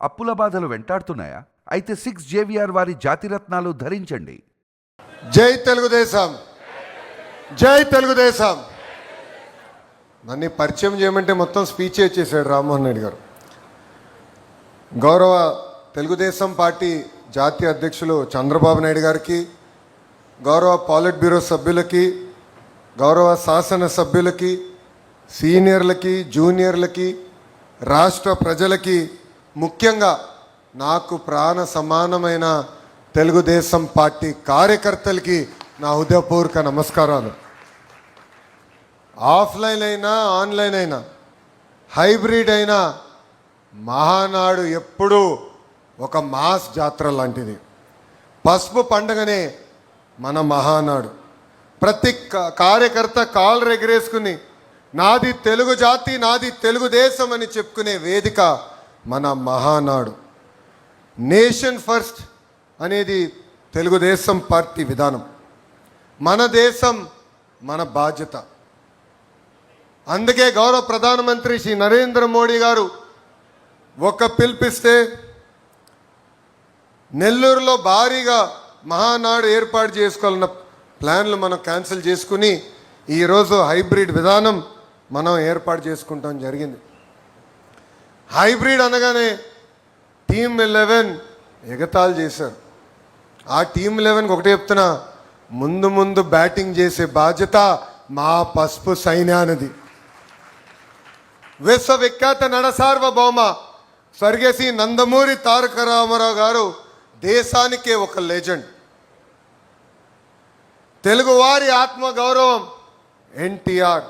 అప్పుల బాధలు వెంటాడుతున్నాయా? అయితే 6 JVR వారి జాతిరత్నాలు ధరించండి. జై తెలుగుదేశం, జై తెలుగుదేశం. నన్ను పరిచయం చేయమంటే మొత్తం స్పీచ్ ఇచ్చేసాడు రామ్మోహన్ రెడ్డి గారు. గౌరవ తెలుగుదేశం పార్టీ జాతీయ అధ్యక్షులు చంద్రబాబు నాయుడు గారికి, గౌరవ పాలిట్ బ్యూరో సభ్యులకి, గౌరవ శాసన సభ్యులకి, సీనియర్లకి, జూనియర్లకి, రాష్ట్ర ప్రజలకి, ముఖ్యంగా నాకు ప్రాణ సమానమైన తెలుగుదేశం పార్టీ కార్యకర్తలకి నా హృదయపూర్వక నమస్కారాలు. ఆఫ్లైన్ అయినా ఆన్లైన్ అయినా హైబ్రిడ్ అయినా మహానాడు ఎప్పుడూ ఒక మాస్ జాతర లాంటిది. పసుపు పండుగనే మన మహానాడు. ప్రతి కార్యకర్త కాళ్ళు ఎగరేసుకుని నాది తెలుగు జాతి, నాది తెలుగుదేశం అని చెప్పుకునే వేదిక మన మహానాడు. నేషన్ ఫస్ట్ అనేది తెలుగుదేశం పార్టీ విధానం. మన దేశం మన బాధ్యత. అందుకే గౌరవ ప్రధానమంత్రి శ్రీ నరేంద్ర మోడీ గారు ఒక పిలిపిస్తే నెల్లూరులో భారీగా మహానాడు ఏర్పాటు చేసుకోవాలన్న ప్లాన్లు మనం క్యాన్సిల్ చేసుకుని ఈరోజు హైబ్రిడ్ విధానం మనం ఏర్పాటు చేసుకుంటాం జరిగింది. హైబ్రిడ్ అనగానే టీమ్ 11 ఎగతాళి చేశారు. ఆ టీమ్ 11కి ఒకటే చెప్తున్నా, ముందు ముందు బ్యాటింగ్ చేసే బాధ్యత మా పసుపు సైన్యానిది. విశ్వవిఖ్యాత నడసార్వభౌమ స్వర్గశ్రీ నందమూరి తారక రామారావు గారు దేశానికే ఒక లెజెండ్. తెలుగువారి ఆత్మగౌరవం ఎన్టీఆర్,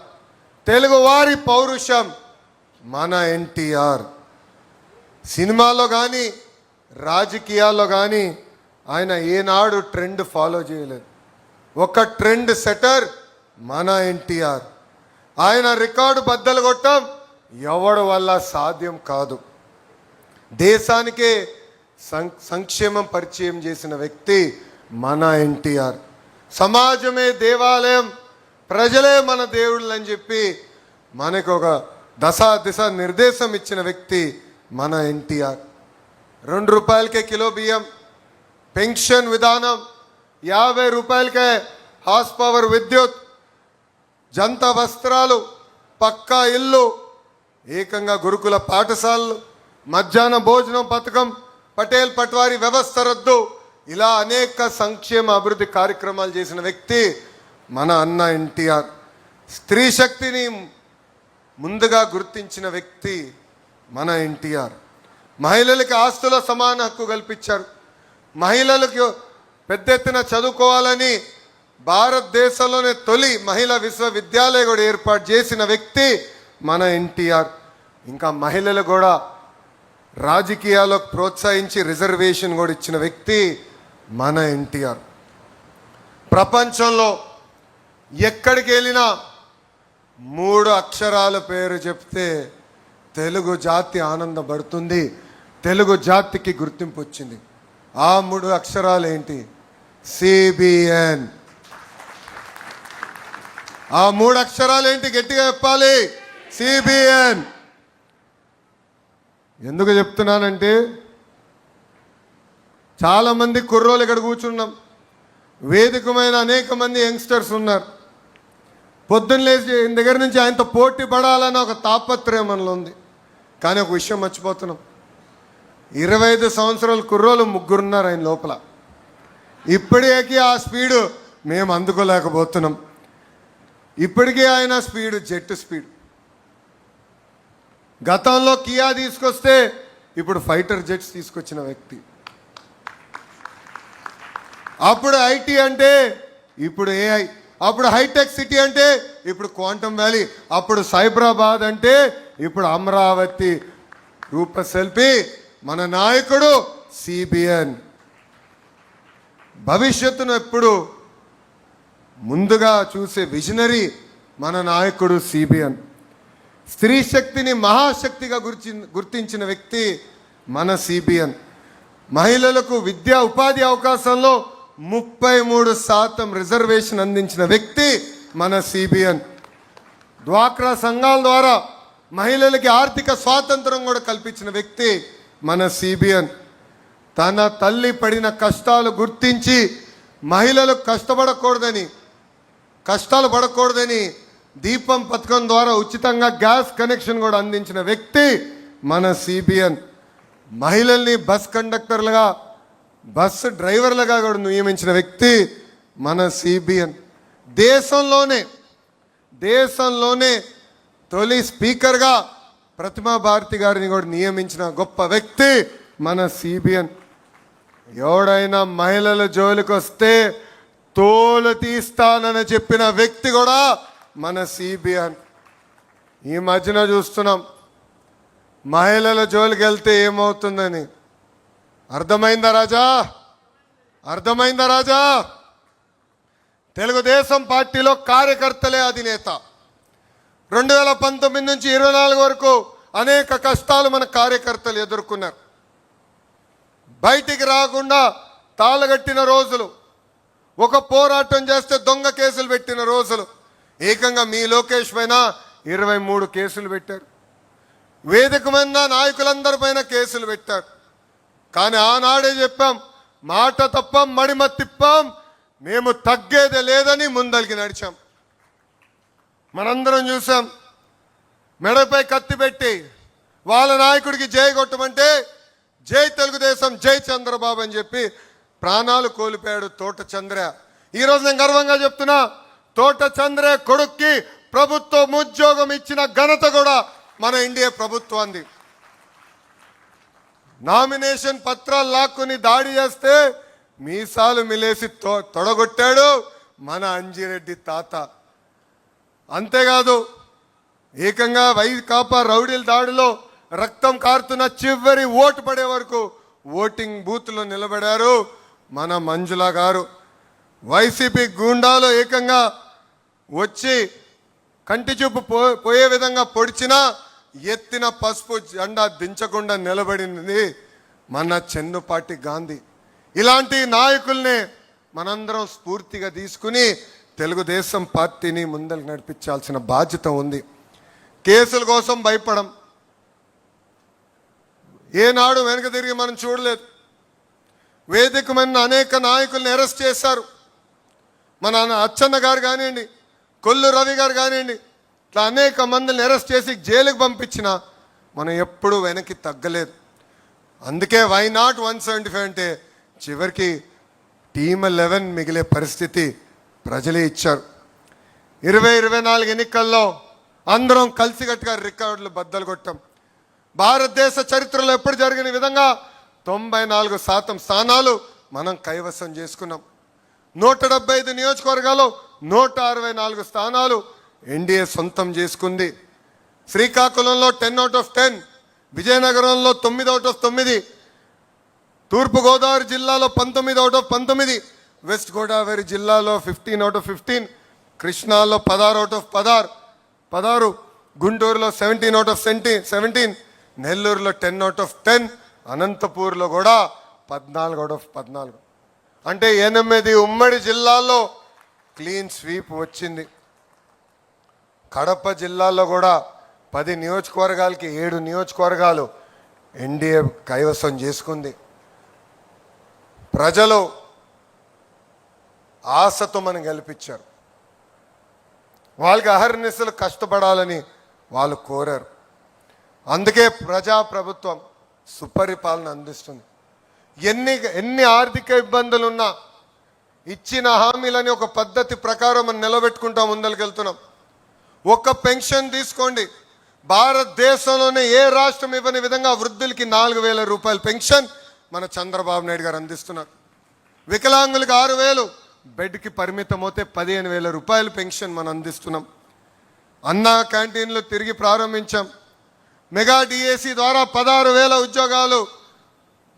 తెలుగువారి పౌరుషం మన ఎన్టీఆర్. సినిమాలో కానీ రాజకీయాల్లో కానీ ఆయన ఏనాడు ట్రెండ్ ఫాలో చేయలేదు. ఒక ట్రెండ్ సెటర్ మన ఎన్టీఆర్. ఆయన రికార్డు బద్దలు కొట్టడం ఎవడి వల్ల సాధ్యం కాదు. దేశానికే సంక్షేమం పరిచయం చేసిన వ్యక్తి మన ఎన్టీఆర్. సమాజమే దేవాలయం, ప్రజలే మన దేవుళ్ళు అని చెప్పి మనకు ఒక దిశ నిర్దేశం ఇచ్చిన వ్యక్తి మన ఎన్టీఆర్. 2 రూపాయలకే కిలో బియ్యం, పెన్షన్ విధానం, 50 రూపాయలకే హార్స్ పవర్ విద్యుత్, జంత వస్త్రాలు, పక్కా ఇల్లు, ఏకంగా గురుకుల పాఠశాలలు, మధ్యాహ్న భోజనం పథకం, పటేల్ పట్వారీ వ్యవస్థ రద్దు, ఇలా అనేక సంక్షేమ అభివృద్ధి కార్యక్రమాలు చేసిన వ్యక్తి మన అన్న ఎన్టీఆర్. స్త్రీ శక్తిని ముందుగా గుర్తించిన వ్యక్తి మన ఎన్టీఆర్. మహిళలకి ఆస్తుల సమాన హక్కు కల్పించారు. మహిళలకు పెద్ద ఎత్తున చదువుకోవాలని భారతదేశంలోనే తొలి మహిళా విశ్వవిద్యాలయం కూడా ఏర్పాటు చేసిన వ్యక్తి మన ఎన్టీఆర్. ఇంకా మహిళలు కూడా రాజకీయాలకు ప్రోత్సహించి రిజర్వేషన్ కూడా ఇచ్చిన వ్యక్తి మన ఎన్టీఆర్. ప్రపంచంలో ఎక్కడికి వెళ్ళినా 3 అక్షరాల పేరు చెప్తే తెలుగు జాతి ఆనందపడుతుంది, తెలుగు జాతికి గుర్తింపు వచ్చింది. ఆ 3 అక్షరాలు ఏంటి? సిబిఎన్. ఆ 3 అక్షరాలు ఏంటి? గట్టిగా చెప్పాలి, సిబిఎన్. ఎందుకు చెప్తున్నానంటే చాలామంది కుర్రోలు ఇక్కడ కూర్చున్నాం, వేదికమైన అనేక మంది యంగ్స్టర్స్ ఉన్నారు. పొద్దున్న లేచి దగ్గర నుంచి ఆయనతో పోటీ పడాలని ఒక తాపత్రయం మనలో ఉంది. కానీ ఒక విషయం మర్చిపోతున్నాం, 25 సంవత్సరాల కుర్రోలు 3 ఉన్నారు ఆయన లోపల. ఇప్పటికీ ఆ స్పీడు మేము అందుకోలేకపోతున్నాం. ఇప్పటికీ ఆయన స్పీడు జెట్ స్పీడ్. గతంలో కియా తీసుకొస్తే ఇప్పుడు ఫైటర్ జెట్స్ తీసుకొచ్చిన వ్యక్తి. అప్పుడు ఐటీ అంటే ఇప్పుడు ఏఐ, అప్పుడు హైటెక్ సిటీ అంటే ఇప్పుడు క్వాంటమ్ వ్యాలీ, అప్పుడు సైబరాబాద్ అంటే ఇప్పుడు అమరావతి రూపశిల్పి మన నాయకుడు సిబిఎన్. భవిష్యత్తును ఎప్పుడు ముందుగా చూసే విజనరీ మన నాయకుడు సిబిఎన్. స్త్రీ శక్తిని మహాశక్తిగా గుర్తించిన వ్యక్తి మన సిబిఎన్. మహిళలకు విద్యా ఉపాధి అవకాశంలో 33% రిజర్వేషన్ అందించిన వ్యక్తి మన సిబిఎన్. డ్వాక్రా సంఘాల ద్వారా మహిళలకి ఆర్థిక స్వాతంత్రం కూడా కల్పించిన వ్యక్తి మన సిబిఎన్. తన తల్లి పడిన కష్టాలు గుర్తించి మహిళలు కష్టాలు పడకూడదని దీపం పథకం ద్వారా ఉచితంగా గ్యాస్ కనెక్షన్ కూడా అందించిన వ్యక్తి మన సిబిఎన్. మహిళల్ని బస్ కండక్టర్లుగా బస్సు డ్రైవర్లుగా కూడా నియమించిన వ్యక్తి మన సిబిఎన్. దేశంలోనే తొలి స్పీకర్గా ప్రతిమా భారతి గారిని కూడా నియమించిన గొప్ప వ్యక్తి మన సిబిఎన్. ఎవడైనా మహిళల జోలికి వస్తే తోలు తీస్తానని చెప్పిన వ్యక్తి కూడా మన సిబిఎన్. ఈ మధ్యన చూస్తున్నాం మహిళల జోలికి వెళ్తే ఏమవుతుందని. అర్థమైందా రాజా? తెలుగుదేశం పార్టీలో కార్యకర్తలే అధినేత. 2019 నుంచి 24 వరకు అనేక కష్టాలు మన కార్యకర్తలు ఎదుర్కొన్నారు. బయటికి రాకుండా తాళగట్టిన రోజులు, ఒక పోరాటం చేస్తే దొంగ కేసులు పెట్టిన రోజులు. ఏకంగా మీ లోకేష్ పైన 23 కేసులు పెట్టారు. వేదిక మీద నాయకులందరి పైన కేసులు పెట్టారు. కానీ ఆనాడే చెప్పాం, మాట తప్పం మడిమ తిప్పాం, మేము తగ్గేదే లేదని ముందలికి నడిచాం. మనందరం చూసాం, మెడపై కత్తి పెట్టి వాళ్ళ నాయకుడికి జై కొట్టమంటే జై తెలుగుదేశం, జై చంద్రబాబు అని చెప్పి ప్రాణాలు కోల్పోయాడు తోట చంద్ర. ఈరోజు నేను గర్వంగా చెప్తున్నా, తోట చంద్ర కొడుక్కి ప్రభుత్వం ఉద్యోగం ఇచ్చిన ఘనత కూడా మన ఎన్డీఏ ప్రభుత్వాన్ని. నామినేషన్ పత్రాలు లాక్కుని దాడి చేస్తే మీసాలు మిలేసి తొడగొట్టాడు మన అంజిరెడ్డి తాత. అంతేకాదు, ఏకంగా వైకాపా రౌడీల దాడిలో రక్తం కారుతున్న చివరి ఓటు పడే వరకు ఓటింగ్ బూత్లో నిలబడారు మన మంజుల గారు. వైసీపీ గూండాలు ఏకంగా వచ్చి కంటి చూపు పోయే విధంగా పొడిచినా ఎత్తిన పసుపు జెండా దించకుండా నిలబడింది మన చెన్నుపాటి గాంధీ. ఇలాంటి నాయకుల్ని మనందరం స్ఫూర్తిగా తీసుకుని తెలుగుదేశం పార్టీని ముందరకు నడిపించాల్సిన బాధ్యత ఉంది. కేసుల కోసం భయపడం, ఏనాడు వెనక తిరిగి మనం చూడలేదు. వేదికమైన అనేక నాయకుల్ని అరెస్ట్ చేశారు. మన అచ్చన్న గారు కానివ్వండి, కొల్లు రవి గారు కానివ్వండి, ఇట్లా అనేక మందిని అరెస్ట్ చేసి జైలుకి పంపించిన మనం ఎప్పుడూ వెనక్కి తగ్గలేదు. అందుకే వై నాట్ 175 అంటే చివరికి టీమ్ 11 మిగిలే పరిస్థితి ప్రజలే ఇచ్చారు. 2024 ఎన్నికల్లో అందరం కలిసికట్టుగా రికార్డులు బద్దలు కొట్టాం. భారతదేశ చరిత్రలో ఎప్పుడు జరిగిన విధంగా 94% స్థానాలు మనం కైవసం చేసుకున్నాం. 175 నియోజకవర్గాల్లో 164 స్థానాలు ఎన్డీఏ సొంతం చేసుకుంది. శ్రీకాకుళంలో 10 out of 10, విజయనగరంలో 9 out of 9, తూర్పుగోదావరి జిల్లాలో 19 out of 19, వెస్ట్ గోదావరి జిల్లాలో 15 out of 15, కృష్ణాలో 16 out of 16, గుంటూరులో 17 out of 17, నెల్లూరులో 10 out of 10, అనంతపూర్లో కూడా 14 out of 14. అంటే 8 ఉమ్మడి జిల్లాల్లో క్లీన్ స్వీప్ వచ్చింది. కడప జిల్లాలో కూడా 10 నియోజకవర్గాలకి 7 నియోజకవర్గాలు ఎన్డీఏ కైవసం చేసుకుంది. ప్రజలు ఆశతో మనం గెలిపించారు. వాళ్ళకి అహర్నిశలు కష్టపడాలని వాళ్ళు కోరారు. అందుకే ప్రజాప్రభుత్వం సుపరిపాలన అందిస్తుంది. ఎన్ని ఆర్థిక ఇబ్బందులున్నా ఇచ్చిన హామీలని ఒక పద్ధతి ప్రకారం మనం నిలబెట్టుకుంటా ముందరికెళ్తున్నాం. ఒక పెన్షన్ తీసుకోండి, భారతదేశంలోనే ఏ రాష్ట్రం ఇవ్వని విధంగా వృద్ధులకి 4,000 రూపాయల పెన్షన్ మన చంద్రబాబు నాయుడు గారు అందిస్తున్నారు. వికలాంగులకి 6,000, బెడ్కి పరిమితం అవుతే 15,000 రూపాయల పెన్షన్ మనం అందిస్తున్నాం. అన్నా క్యాంటీన్లు తిరిగి ప్రారంభించాం. మెగా డిఏసి ద్వారా 16,000 ఉద్యోగాలు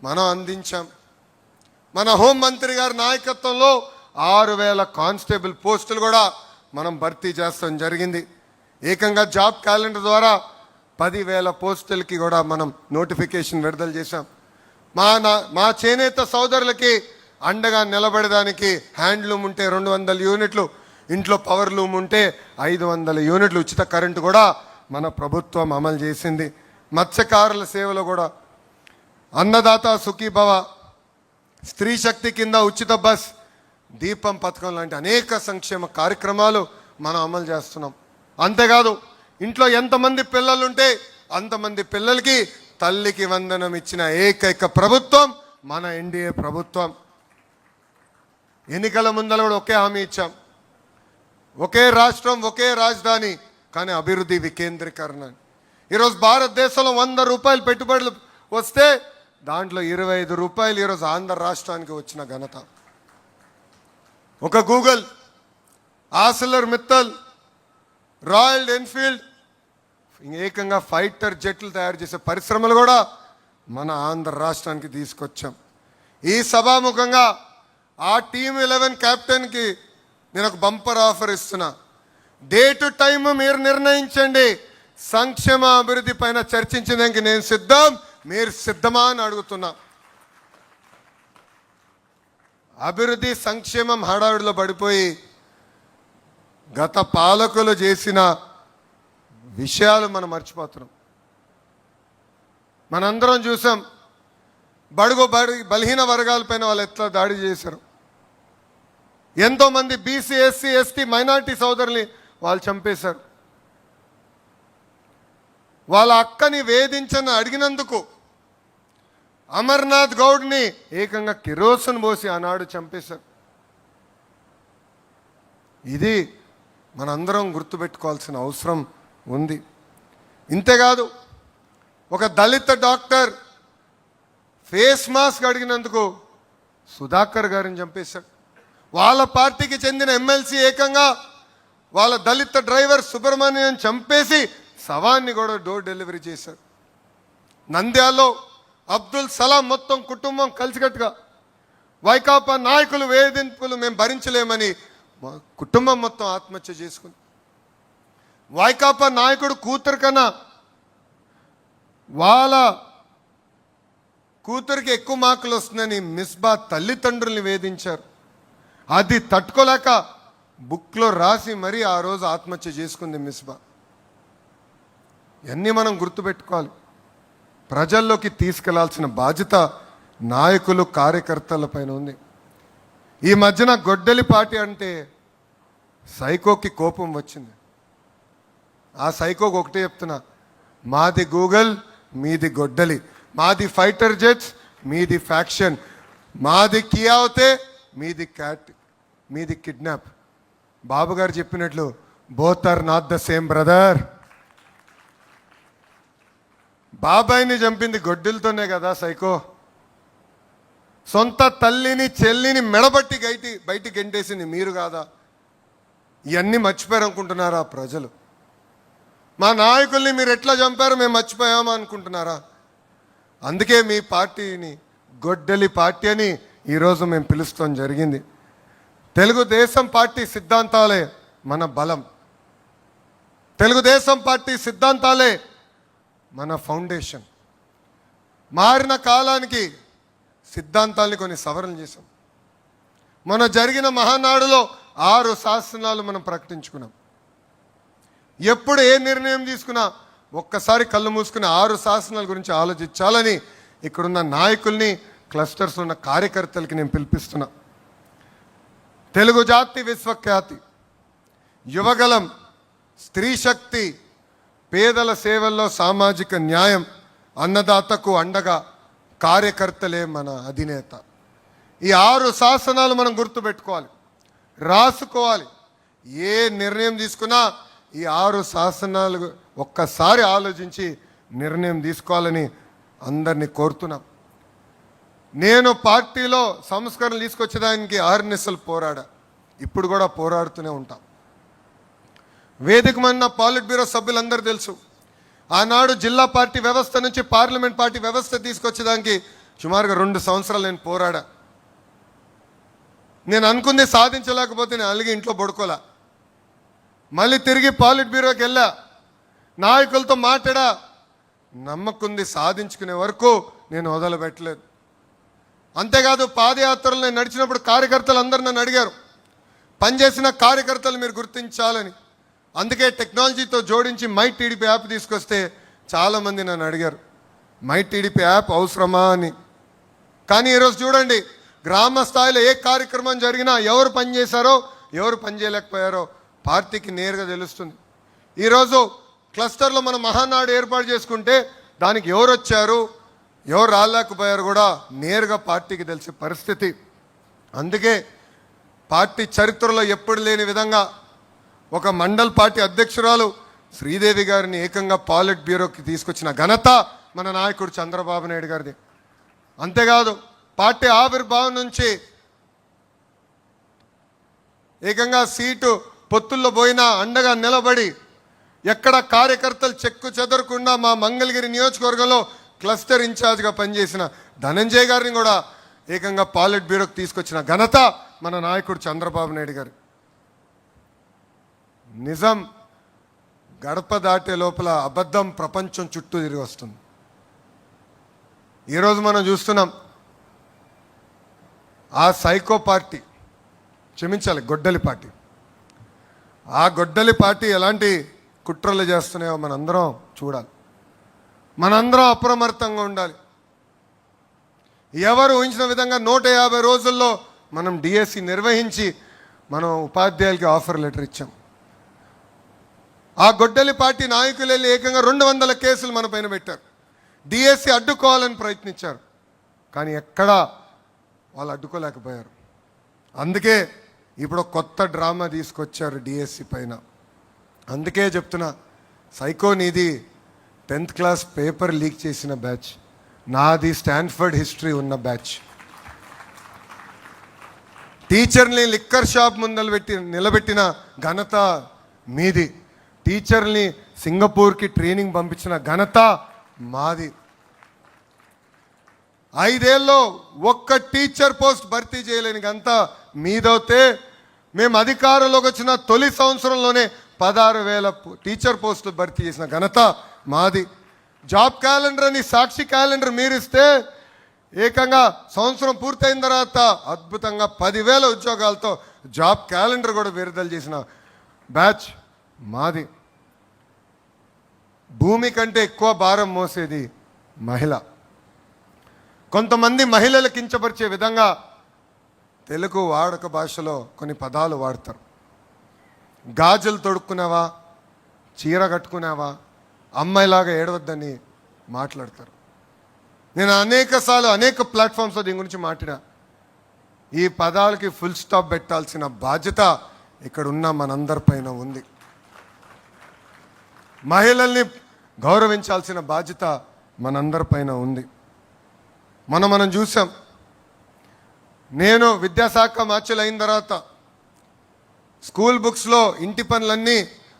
మనం అందించాం. మన హోంమంత్రి గారి నాయకత్వంలో 6,000 కానిస్టేబుల్ పోస్టులు కూడా మనం భర్తీ చేస్తాం జరిగింది. ఏకంగా జాబ్ క్యాలెండర్ ద్వారా 10,000 పోస్టులకి కూడా మనం నోటిఫికేషన్ విడుదల చేశాం. మా చేనేత సోదరులకి అండగా నిలబడడానికి హ్యాండ్లూమ్ ఉంటే 200 యూనిట్లు, ఇంట్లో పవర్ లూమ్ ఉంటే 500 యూనిట్లు ఉచిత కరెంటు కూడా మన ప్రభుత్వం అమలు చేసింది. మత్స్యకారుల సేవలో కూడా అన్నదాత సుఖీభవ, స్త్రీ శక్తి కింద ఉచిత బస్, దీపం పథకం లాంటి అనేక సంక్షేమ కార్యక్రమాలు మనం అమలు చేస్తున్నాం. అంతేకాదు ఇంట్లో ఎంతమంది పిల్లలుంటే అంతమంది పిల్లలకి తల్లికి వందనం ఇచ్చిన ఏకైక ప్రభుత్వం మన ఎన్డీఏ ప్రభుత్వం. ఎన్నికల ముందర కూడా ఒకే హామీ ఇచ్చాం, ఒకే రాష్ట్రం ఒకే రాజధాని, కానీ అభివృద్ధి వికేంద్రీకరణ. ఈరోజు భారతదేశంలో 100 రూపాయలు పెట్టుబడులు వస్తే దాంట్లో 25 రూపాయలు ఈరోజు ఆంధ్ర రాష్ట్రానికి వచ్చిన ఘనత. ఒక Google, Arcelor Mittal, royal Enfield, ఏకంగా ఫైటర్ జెట్లు తయారు చేసే పరిశ్రమలు కూడా మన ఆంధ్ర రాష్ట్రానికి తీసుకొచ్చాం. ఈ సభాముఖంగా ఆ టీమ్ 11 కెప్టెన్కి నేను ఒక బంపర్ ఆఫర్ ఇస్తున్నా. డేట్ టైం మీరు నిర్ణయించండి. సంక్షేమ అభివృద్ధి పైన చర్చించడానికి నేను సిద్ధం, మీరు సిద్ధమా అని అడుగుతున్నా. అభివృద్ధి సంక్షేమం హడావిడిలో పడిపోయి గత పాలకులు చేసిన విషయాలు మనం మర్చిపోతున్నాం. మనందరం చూసాం బలహీన వర్గాలపైన వాళ్ళు ఎట్లా దాడి చేశారు. ఎంతోమంది బీసీ, ఎస్సీ, ఎస్టీ, మైనారిటీ సోదరుల్ని వాళ్ళు చంపేశారు. వాళ్ళ అక్కని వేధించని అడిగినందుకు అమర్నాథ్ గౌడ్ని ఏకంగా కిరోసిన్ పోసి ఆనాడు చంపేశారు. ఇది మనందరం గుర్తుపెట్టుకోవాల్సిన అవసరం ఉంది. ఇంతేకాదు ఒక దళిత డాక్టర్ ఫేస్ మాస్క్ అడిగినందుకు సుధాకర్ గారిని చంపేశాడు. వాళ్ళ పార్టీకి చెందిన ఎమ్మెల్సీ ఏకంగా వాళ్ళ దళిత డ్రైవర్ సుబ్రహ్మణ్యం చంపేసి శవాన్ని కూడా డోర్ డెలివరీ చేశారు. నంద్యాలలో అబ్దుల్ సలాం మొత్తం కుటుంబం కలిసికట్టుగా వైకాపా నాయకులు వేధింపులు మేము భరించలేమని కుటుంబం మొత్తం ఆత్మహత్య చేసుకుంది. వైకాపా నాయకుడు కూతురు కన్నా వాళ్ళ కూతురికి ఎక్కువ మార్కులు వస్తుందని మిస్బా తల్లిదండ్రుల్ని వేధించారు. అది తట్టుకోలేక బుక్లో రాసి మరీ ఆ రోజు ఆత్మహత్య చేసుకుంది మిస్బా. ఇవన్నీ మనం గుర్తుపెట్టుకోవాలి. ప్రజల్లోకి తీసుకెళ్లాల్సిన బాధ్యత నాయకులు, కార్యకర్తల పైన ఉంది. ఈ మధ్యన గొడ్డలి పార్టీ అంటే సైకోకి కోపం వచ్చింది. ఆ సైకోకి ఒకటే చెప్తున్నా, మాది గూగుల్, మీది గొడ్డలి, మాది ఫైటర్ జెట్స్, మీది ఫ్యాక్షన్, మాది కియా అవుతే మీది క్యాట్, మీది కిడ్నాప్. బాబు గారు చెప్పినట్లు both are not the same brother. బాబాయిని చంపింది గొడ్డలతోనే కదా సైకో. సొంత తల్లిని చెల్లిని మెడబట్టి బయటికి గెంటేసింది మీరు కాదా? ఇవన్నీ మర్చిపోయారు అనుకుంటున్నారా ప్రజలు? మా నాయకుల్ని మీరు ఎట్లా చంపారో మేము మర్చిపోయామా అనుకుంటున్నారా? అందుకే మీ పార్టీని గొడ్డలి పార్టీ అని ఈరోజు మేము పిలుస్తాం జరిగింది. తెలుగుదేశం పార్టీ సిద్ధాంతాలే మన బలం. తెలుగుదేశం పార్టీ సిద్ధాంతాలే మన ఫౌండేషన్. మారిన కాలానికి సిద్ధాంతాల్ని కొన్ని సవరణ చేశాం. మన జరిగిన మహానాడులో 6 శాసనాలు మనం ప్రకటించుకున్నాం. ఎప్పుడు ఏ నిర్ణయం తీసుకున్నా ఒక్కసారి కళ్ళు మూసుకుని 6 శాసనాల గురించి ఆలోచించాలని ఇక్కడున్న నాయకుల్ని, క్లస్టర్స్ ఉన్న కార్యకర్తలకి నేను పిలిపిస్తున్నా. తెలుగు జాతి విశ్వఖ్యాతి, యువగలం, స్త్రీ శక్తి, పేదల సేవల్లో సామాజిక న్యాయం, అన్నదాతకు అండగా కార్యకర్తలే మన అధినేత. ఈ 6 శాసనాలు మనం గుర్తుపెట్టుకోవాలి, రాసుకోవాలి. ఏ నిర్ణయం తీసుకున్నా ఈ 6 శాసనాలు ఒక్కసారి ఆలోచించి నిర్ణయం తీసుకోవాలని అందరినీ కోరుతున్నాం. నేను పార్టీలో సంస్కరణలు తీసుకొచ్చేదానికి ఆర్ఎన్ఎస్ఎల్ పోరాడా, ఇప్పుడు కూడా పోరాడుతూనే ఉంటాం. వేదికమన్న పాలిట్ బ్యూరో సభ్యులందరూ తెలుసు, ఆనాడు జిల్లా పార్టీ వ్యవస్థ నుంచి పార్లమెంట్ పార్టీ వ్యవస్థ తీసుకొచ్చేదానికి సుమారుగా 2 సంవత్సరాలు నేను పోరాడా. నేను అనుకుంది సాధించలేకపోతే నేను అలిగి ఇంట్లో పడుకోలే. మళ్ళీ తిరిగి పాలిట్ బ్యూరోకి వెళ్ళా, నాయకులతో మాట్లాడా. నమ్మకుంది సాధించుకునే వరకు నేను వదలబెట్టలేదు. అంతేకాదు పాదయాత్రలు నేను నడిచినప్పుడు కార్యకర్తలు అందరూ నన్ను అడిగారు, పనిచేసిన కార్యకర్తలు మీరు గుర్తించాలని. అందుకే టెక్నాలజీతో జోడించి మై టీడీపీ యాప్ తీసుకొస్తే చాలామంది నన్ను అడిగారు, మై టీడీపీ యాప్ అవసరమా అని. కానీ ఈరోజు చూడండి, గ్రామ స్థాయిలో ఏ కార్యక్రమం జరిగినా ఎవరు పనిచేశారో ఎవరు పనిచేయలేకపోయారో పార్టీకి నేరుగా తెలుస్తుంది. ఈరోజు క్లస్టర్లో మనం మహానాడు ఏర్పాటు చేసుకుంటే దానికి ఎవరు వచ్చారు ఎవరు రాలేకపోయారు కూడా నేరుగా పార్టీకి తెలిసే పరిస్థితి. అందుకే పార్టీ చరిత్రలో ఎప్పుడు లేని విధంగా ఒక మండల్ పార్టీ అధ్యక్షురాలు శ్రీదేవి గారిని ఏకంగా పాలిట్ బ్యూరోకి తీసుకొచ్చిన ఘనత మన నాయకుడు చంద్రబాబు నాయుడు గారిది. అంతేకాదు పార్టీ ఆవిర్భావం నుంచి ఏకంగా సీటు పొత్తుల్లో పోయినా అండగా నిలబడి ఎక్కడ కార్యకర్తలు చెక్కు చెదరకుండా మా మంగళగిరి నియోజకవర్గంలో క్లస్టర్ ఇన్ఛార్జ్గా పనిచేసిన ధనంజయ్ గారిని కూడా ఏకంగా పాలిట్ బ్యూరోకి తీసుకొచ్చిన ఘనత మన నాయకుడు చంద్రబాబు నాయుడు గారు. నిజం గడప దాటే లోపల అబద్ధం ప్రపంచం చుట్టూ తిరిగి వస్తుంది. ఈరోజు మనం చూస్తున్నాం ఆ సైకో పార్టీ, క్షమించాలి గొడ్డలి పార్టీ, ఆ గొడ్డలి పార్టీ ఎలాంటి కుట్రలు చేస్తున్నాయో మనందరం చూడాలి. మనందరం అప్రమత్తంగా ఉండాలి. ఎవరు ఊహించిన విధంగా 150 రోజుల్లో మనం డిఎస్సి నిర్వహించి మనం ఉపాధ్యాయులకి ఆఫర్ లెటర్ ఇచ్చాం. ఆ గొడ్డలి పార్టీ నాయకులు వెళ్ళి ఏకంగా 200 కేసులు మన పైన పెట్టారు. డిఎస్సి అడ్డుకోవాలని ప్రయత్నించారు, కానీ ఎక్కడా వాళ్ళు అడ్డుకోలేకపోయారు. అందుకే ఇప్పుడు కొత్త డ్రామా తీసుకొచ్చారు డిఎస్సి పైన. అందుకే చెప్తున్నా, సైకో నీది 10th క్లాస్ పేపర్ లీక్ చేసిన బ్యాచ్, నాది స్టాన్ఫర్డ్ హిస్టరీ ఉన్న బ్యాచ్. టీచర్ని లిక్కర్ షాప్ ముందలు నిలబెట్టిన ఘనత మీది. టీచర్ని సింగపూర్కి ట్రైనింగ్ పంపించిన ఘనత మాది. 5 ఏళ్ళలో ఒక్క టీచర్ పోస్ట్ భర్తీ చేయలేని ఘనత మీదవుతే, మేము అధికారంలోకి వచ్చిన తొలి సంవత్సరంలోనే 16,000 టీచర్ పోస్టులు భర్తీ చేసిన ఘనత మాది. జాబ్ క్యాలెండర్ అని సాక్షి క్యాలెండర్ మీరిస్తే ఏకంగా సంవత్సరం పూర్తయిన తర్వాత అద్భుతంగా 10,000 ఉద్యోగాలతో జాబ్ క్యాలెండర్ కూడా విడుదల చేసిన బ్యాచ్ మాది. భూమి కంటే ఎక్కువ భారం మోసేది మహిళ. కొంతమంది మహిళలు కించపరిచే విధంగా తెలుగు వాడక భాషలో కొన్ని పదాలు వాడతారు. గాజులు తొడుక్కున్నావా, చీర కట్టుకున్నావా, అమ్మాయిలాగా ఏడవద్దని మాట్లాడతారు. నేను అనేక ప్లాట్ఫామ్స్లో దీని గురించి మాట్లాడా. ఈ పదాలకి ఫుల్ స్టాప్ పెట్టాల్సిన బాధ్యత ఇక్కడ ఉన్న మనందరిపైన ఉంది. మహిళల్ని గౌరవించాల్సిన బాధ్యత మనందరిపైన ఉంది. మనం చూసాం, నేను విద్యాశాఖ మార్చులు అయిన తర్వాత స్కూల్ బుక్స్లో ఇంటి పనులన్నీ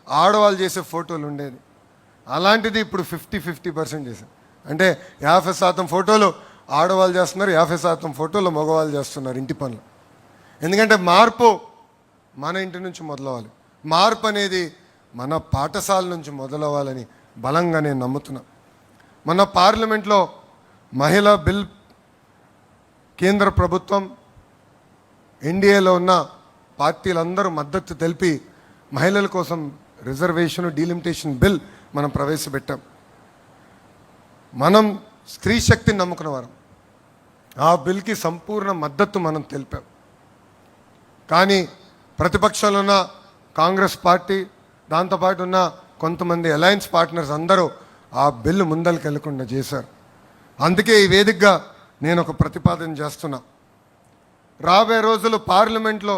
ఆడవాళ్ళు చేసే ఫోటోలు ఉండేది. అలాంటిది ఇప్పుడు 50% చేశారు. అంటే 50% ఫోటోలు ఆడవాళ్ళు చేస్తున్నారు, 50% ఫోటోలు మగవాళ్ళు చేస్తున్నారు ఇంటి పనులు. ఎందుకంటే మార్పు మన ఇంటి నుంచి మొదలవ్వాలి. మార్పు అనేది మన పాఠశాల నుంచి మొదలవ్వాలని బలంగా నేను నమ్ముతున్నా. మన పార్లమెంట్లో మహిళా బిల్ కేంద్ర ప్రభుత్వం, ఎన్డీఏలో ఉన్న పార్టీలందరూ మద్దతు తెలిపి మహిళల కోసం రిజర్వేషన్ డీలిమిటేషన్ బిల్ మనం ప్రవేశపెట్టాం. మనం స్త్రీ శక్తిని నమ్ముకున్న వారం. ఆ బిల్కి సంపూర్ణ మద్దతు మనం తెలిపాం. కానీ ప్రతిపక్షంలో ఉన్న కాంగ్రెస్ పార్టీ, దాంతోపాటు ఉన్న కొంతమంది అలయన్స్ పార్ట్నర్స్ అందరూ ఆ బిల్లు ముందరికి వెళ్లకుండా చేశారు. అందుకే ఈ వేదికగా నేను ఒక ప్రతిపాదన చేస్తున్నా. రాబోయే రోజులు పార్లమెంట్లో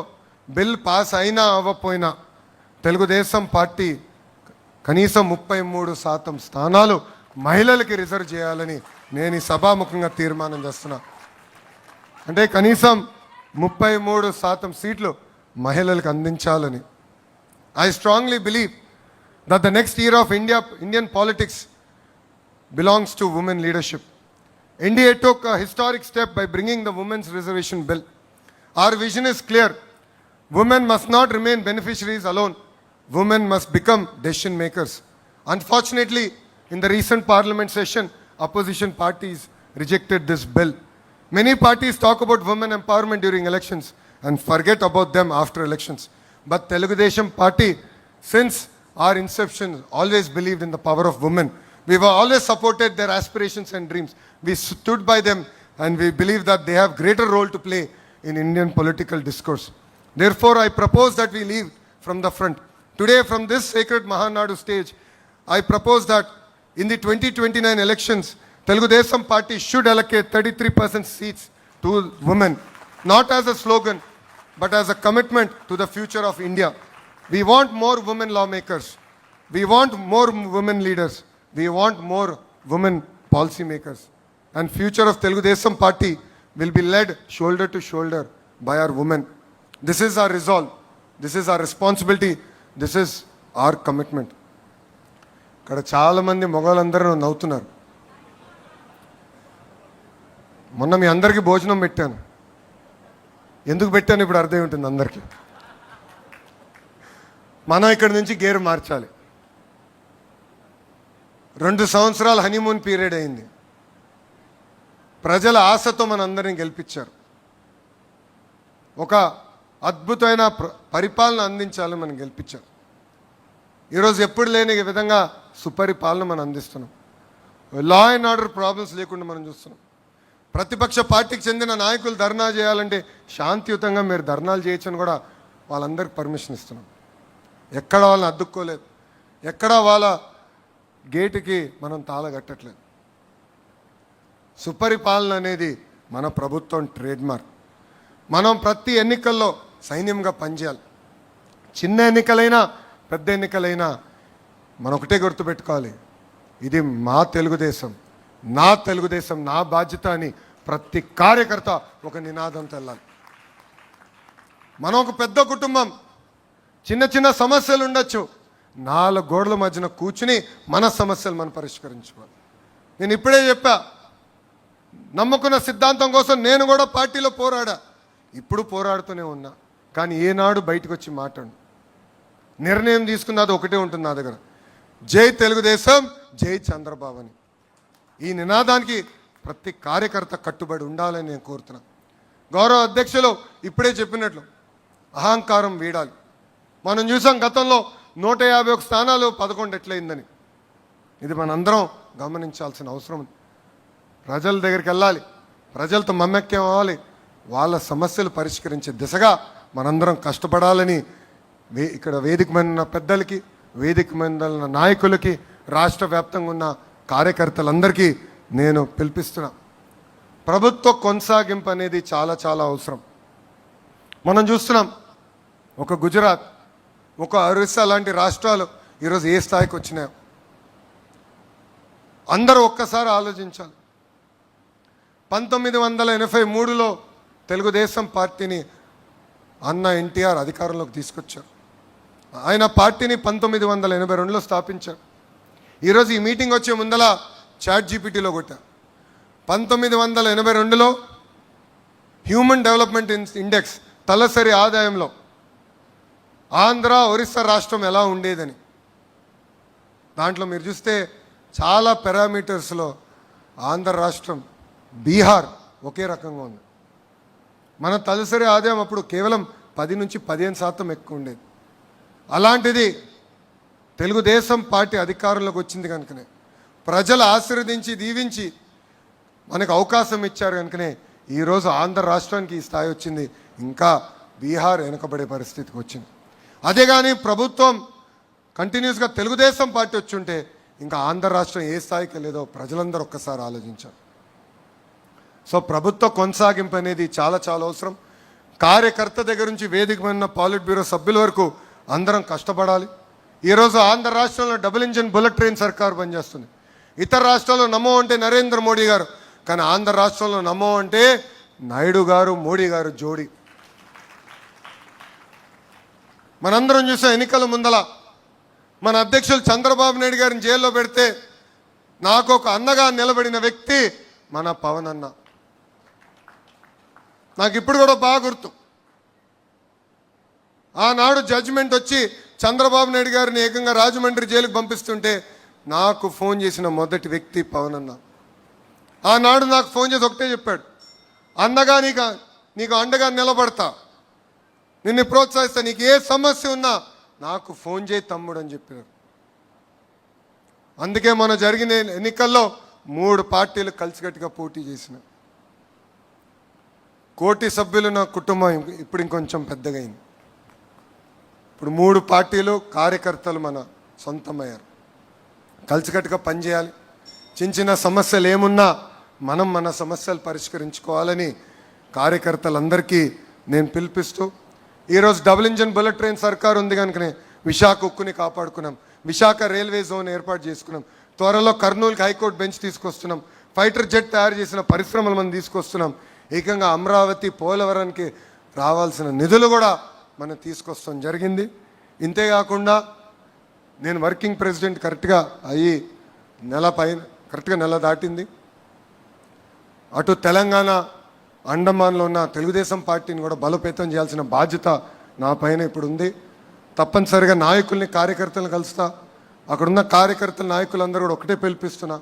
బిల్ పాస్ అయినా అవ్వకపోయినా తెలుగుదేశం పార్టీ కనీసం 33% స్థానాలు మహిళలకి రిజర్వ్ చేయాలని నేను ఈ సభాముఖంగా తీర్మానం చేస్తున్నా. అంటే కనీసం 33% సీట్లు మహిళలకు అందించాలని. I strongly believe that the next era of Indian politics belongs to women leadership. India took a historic step by bringing the Women's Reservation Bill. Our vision is clear. Women must not remain beneficiaries alone. Women must become decision makers. Unfortunately, in the recent parliament session, opposition parties rejected this bill. Many parties talk about women empowerment during elections and forget about them after elections. But Telugu Desam Party, since our inception, always believed in the power of women. We've always supported their aspirations and dreams. We stood by them and we believe that they have greater role to play in Indian political discourse. Therefore, I propose that we leave from the front. Today, from this sacred Mahanadu stage, I propose that in the 2029 elections, Telugu Desam Party should allocate 33% seats to women, not as a slogan, but as a commitment to the future of India. We want more women lawmakers. We want more women leaders. We want more women policy makers. And future of Telugu Desam Party will be led shoulder to shoulder by our women. This is our resolve. This is our responsibility. This is our commitment. ఇక్కడ చాలామంది మగవాళ్ళందరూ నవ్వుతున్నారు. మొన్న మీ అందరికీ భోజనం పెట్టాను. ఎందుకు పెట్టాను ఇప్పుడు అర్థం ఉంటుంది అందరికీ. మనం ఇక్కడి నుంచి గేరు మార్చాలి. 2 సంవత్సరాల హనీమూన్ పీరియడ్ అయింది. ప్రజల ఆశతో మనందరినీ గెలిపించారు. ఒక అద్భుతమైన పరిపాలన అందించాలని మనం గెలిపించారు. ఈరోజు ఎప్పుడు లేని విధంగా సుపరిపాలన మనం అందిస్తున్నాం. లా అండ్ ఆర్డర్ ప్రాబ్లమ్స్ లేకుండా మనం చూస్తున్నాం. ప్రతిపక్ష పార్టీకి చెందిన నాయకులు ధర్నా చేయాలంటే శాంతియుతంగా మీరు ధర్నాలు చేయొచ్చని కూడా వాళ్ళందరికీ పర్మిషన్ ఇస్తున్నాం. ఎక్కడ వాళ్ళని అడ్డుకోలేదు. ఎక్కడ వాళ్ళ గేటుకి మనం తాళగట్టట్లేదు. సుపరిపాలన అనేది మన ప్రభుత్వం ట్రేడ్ మార్క్. మనం ప్రతి ఎన్నికల్లో సైన్యంగా పనిచేయాలి. చిన్న ఎన్నికలైనా పెద్ద ఎన్నికలైనా మనం ఒకటే గుర్తుపెట్టుకోవాలి, ఇది మా తెలుగుదేశం, నా తెలుగుదేశం, నా బాధ్యత అని ప్రతి కార్యకర్త ఒక నినాదంతో వెళ్ళాలి. మనం ఒక పెద్ద కుటుంబం, చిన్న చిన్న సమస్యలు ఉండొచ్చు, 4 గోడల మధ్యన కూర్చుని మన సమస్యలు మనం పరిష్కరించుకోవాలి. నేను ఇప్పుడే చెప్పా, నమ్ముకున్న సిద్ధాంతం కోసం నేను కూడా పార్టీలో పోరాడా, ఇప్పుడు పోరాడుతూనే ఉన్నా. కానీ ఏనాడు బయటకు వచ్చి మాట్లాడు, నిర్ణయం తీసుకున్నది ఒకటే ఉంటుంది నా దగ్గర, జై తెలుగుదేశం, జై చంద్రబాబు అని. ఈ నినాదానికి ప్రతి కార్యకర్త కట్టుబడి ఉండాలని నేను కోరుతున్నా. గౌరవ అధ్యక్షులు ఇప్పుడే చెప్పినట్లు అహంకారం వీడాలి. మనం చూసాం గతంలో 151 స్థానాలు 11 ఎట్లయిందని. ఇది మనందరం గమనించాల్సిన అవసరం ఉంది. ప్రజల దగ్గరికి వెళ్ళాలి, ప్రజలతో మమ్మక్యం అవ్వాలి, వాళ్ళ సమస్యలు పరిష్కరించే దిశగా మనందరం కష్టపడాలని ఇక్కడ వేదిక మీద ఉన్న పెద్దలకి, వేదిక మీద ఉన్న నాయకులకి, రాష్ట్ర వ్యాప్తంగా ఉన్న కార్యకర్తలందరికీ నేను పిలిపిస్తున్నా. ప్రభుత్వ కొనసాగింపు అనేది చాలా చాలా అవసరం. మనం చూస్తున్నాం, ఒక గుజరాత్, ఒక ఒరిస్సా లాంటి రాష్ట్రాలు ఈరోజు ఏ స్థాయికి వచ్చినాయో అందరూ ఒక్కసారి ఆలోచించాలి. 1983లో తెలుగుదేశం పార్టీని అన్న ఎన్టీఆర్ అధికారంలోకి తీసుకొచ్చారు. ఆయన పార్టీని 1982లో స్థాపించారు. ఈరోజు ఈ మీటింగ్ వచ్చే ముందల ChatGPTలో కొట్టారు. 1982లో హ్యూమన్ డెవలప్మెంట్ ఇండెక్స్ తలసరి ఆదాయంలో ఆంధ్ర, ఒరిస్సా రాష్ట్రం ఎలా ఉండేదని, దాంట్లో మీరు చూస్తే చాలా పారామీటర్స్లో ఆంధ్ర రాష్ట్రం, బీహార్ ఒకే రకంగా ఉంది. మన తలసరి ఆదాయం అప్పుడు కేవలం 10 నుంచి 15% ఎక్కువ ఉండేది. అలాంటిది తెలుగుదేశం పార్టీ అధికారంలోకి వచ్చింది కనుకనే, ప్రజలు ఆశీర్వదించి దీవించి మనకు అవకాశం ఇచ్చారు కనుకనే ఈరోజు ఆంధ్ర రాష్ట్రానికి ఈ స్థాయి వచ్చింది. ఇంకా బీహార్ వెనుకబడే పరిస్థితికి వచ్చింది. అదే కానీ ప్రభుత్వం కంటిన్యూస్గా తెలుగుదేశం పార్టీ వచ్చుంటే ఇంకా ఆంధ్ర రాష్ట్రం ఏ స్థాయికి లేదో ప్రజలందరూ ఒక్కసారి ఆలోచించారు. సో ప్రభుత్వ కొనసాగింపు అనేది చాలా చాలా అవసరం. కార్యకర్త దగ్గర నుంచి వేదిక ఉన్న పాలిట్ బ్యూరో సభ్యుల వరకు అందరం కష్టపడాలి. ఈరోజు ఆంధ్ర రాష్ట్రంలో డబుల్ ఇంజిన్ బుల్లెట్ ట్రైన్ సర్కారు పనిచేస్తుంది. ఇతర రాష్ట్రాల్లో నమో అంటే నరేంద్ర మోడీ గారు, కానీ ఆంధ్ర రాష్ట్రంలో నమో అంటే నాయుడు గారు, మోడీ గారు జోడి. మనందరం చూసే ఎన్నికల ముందల మన అధ్యక్షులు చంద్రబాబు నాయుడు గారిని జైల్లో పెడితే నాకు ఒక అన్నగా నిలబడిన వ్యక్తి మన పవన్ అన్న. నాకు ఇప్పుడు కూడా బాగా గుర్తు, ఆనాడు జడ్జిమెంట్ వచ్చి చంద్రబాబు నాయుడు గారిని ఏకంగా రాజమండ్రి జైలుకి పంపిస్తుంటే నాకు ఫోన్ చేసిన మొదటి వ్యక్తి పవన్ అన్న. ఆనాడు నాకు ఫోన్ చేసి ఒకటే చెప్పాడు, అన్నగా నీకు అండగా నిలబడతా, నిన్ను ప్రోత్సహిస్తా, నీకు ఏ సమస్య ఉన్నా నాకు ఫోన్ చేయి తమ్ముడు అని చెప్పారు. అందుకే మొన్న జరిగిన ఎన్నికల్లో 3 పార్టీలు కలిసికట్టుగా పోటీ చేసిన. కోటి సభ్యులు నా కుటుంబం ఇప్పుడు ఇంకొంచెం పెద్దగా అయింది. ఇప్పుడు 3 పార్టీలు కార్యకర్తలు మన సొంతమయ్యారు. కలిసికట్టుగా పనిచేయాలి. చిన్న చిన్న సమస్యలు ఏమున్నా మనం మన సమస్యలు పరిష్కరించుకోవాలని కార్యకర్తలందరికీ నేను పిలిపిస్తూ, ఈరోజు డబుల్ ఇంజన్ బుల్లెట్ ట్రైన్ సర్కార్ ఉంది కనుకనే విశాఖ ఉక్కుని కాపాడుకున్నాం. విశాఖ రైల్వే జోన్ ఏర్పాటు చేసుకున్నాం. త్వరలో కర్నూలుకి హైకోర్టు బెంచ్ తీసుకొస్తున్నాం. ఫైటర్ జెట్ తయారు చేసిన పరిశ్రమలు మనం తీసుకొస్తున్నాం. ఏకంగా అమరావతి పోలవరానికి రావాల్సిన నిధులు కూడా మనం తీసుకొస్తాం జరిగింది. ఇంతేకాకుండా నేను వర్కింగ్ ప్రెసిడెంట్ కరెక్ట్గా అయ్యి కరెక్ట్గా నెల దాటింది. అటు తెలంగాణ అండమాన్లో ఉన్న తెలుగుదేశం పార్టీని కూడా బలోపేతం చేయాల్సిన బాధ్యత నా పైన ఇప్పుడు ఉంది. తప్పనిసరిగా నాయకుల్ని కార్యకర్తలను కలుస్తా. అక్కడున్న కార్యకర్తల నాయకులందరూ కూడా ఒకటే పిలిపిస్తున్నా,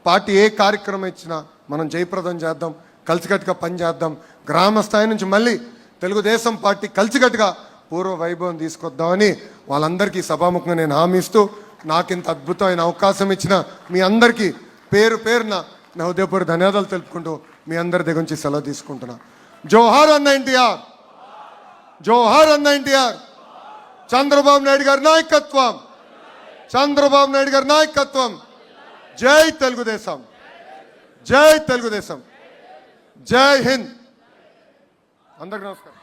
పార్టీ ఏ కార్యక్రమం ఇచ్చినా మనం జయప్రదం చేద్దాం, కలిసికట్టుగా పనిచేద్దాం. గ్రామ స్థాయి నుంచి మళ్ళీ తెలుగుదేశం పార్టీ కలిసికట్టుగా పూర్వ వైభవం తీసుకొద్దామని వాళ్ళందరికీ సభాముఖంగా నేను హామీ ఇస్తూ, నాకు ఇంత అద్భుతమైన అవకాశం ఇచ్చిన మీ అందరికీ పేరు పేరున నా హృదయపూర్వక ధన్యవాదాలు తెలుపుకుంటూ మీ అందరి దగ్గర నుంచి సెలవు తీసుకుంటున్నా. జోహార్ అన్న ఎన్టీఆర్, జోహార్ అన్న ఎన్టీఆర్. చంద్రబాబు నాయుడు గారి నాయకత్వం, చంద్రబాబు నాయుడు గారి నాయకత్వం. జై తెలుగుదేశం, జై తెలుగుదేశం, జై హింద్. అందరికి నమస్కారం.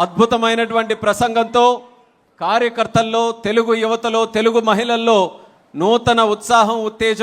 అద్భుతమైనటువంటి ప్రసంగంతో కార్యకర్తల్లో, తెలుగు యువతలో, తెలుగు మహిళల్లో నూతన ఉత్సాహం, ఉత్తేజం